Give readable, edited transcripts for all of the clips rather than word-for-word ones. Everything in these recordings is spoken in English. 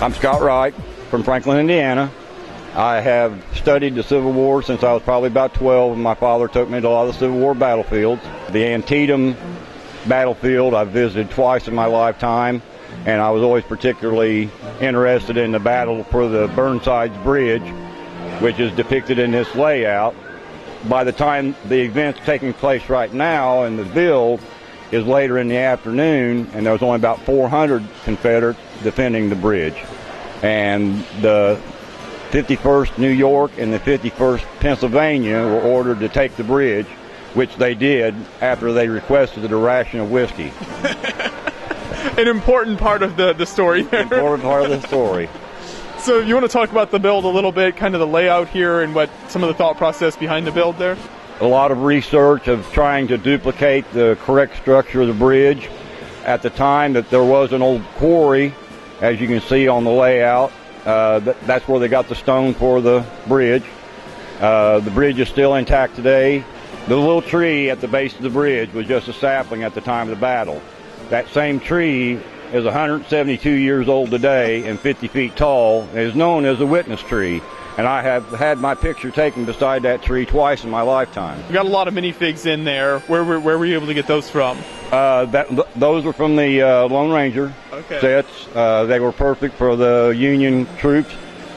I'm Scott Wright from Franklin, Indiana. I have studied the Civil War since I was probably about 12, and my father took me to a lot of the Civil War battlefields. The Antietam battlefield I've visited twice in my lifetime, and I was always particularly interested in the battle for the Burnside's Bridge, which is depicted in this layout. By the time the event's taking place right now in the build is later in the afternoon, and there was only about 400 Confederates defending the bridge. And the 51st New York and the 51st Pennsylvania were ordered to take the bridge, which they did after they requested a ration of whiskey. An important part of the story there. Important part of the story. So you want to talk about the build a little bit, kind of the layout here and what some of the thought process behind the build there? A lot of research of trying to duplicate the correct structure of the bridge. At the time that there was an old quarry, as you can see on the layout, that's where they got the stone for the bridge. The bridge is still intact today. The little tree at the base of the bridge was just a sapling at the time of the battle. That same tree is 172 years old today and 50 feet tall, and is known as a witness tree. And I have had my picture taken beside that tree twice in my lifetime. You got a lot of minifigs in there. Where were you able to get those from? Those were from the Lone Ranger sets. They were perfect for the Union troops.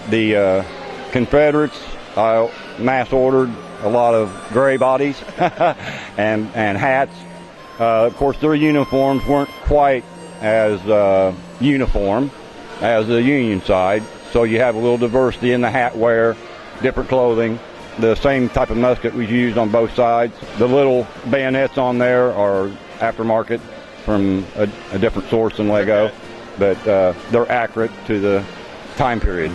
The Confederates, I mass ordered a lot of gray bodies and hats. Of course, their uniforms weren't quite as uniform as the Union side, so you have a little diversity in the hat wear, different clothing. The same type of musket was used on both sides. The little bayonets on there are aftermarket from a different source than Lego, but they're accurate to the time period.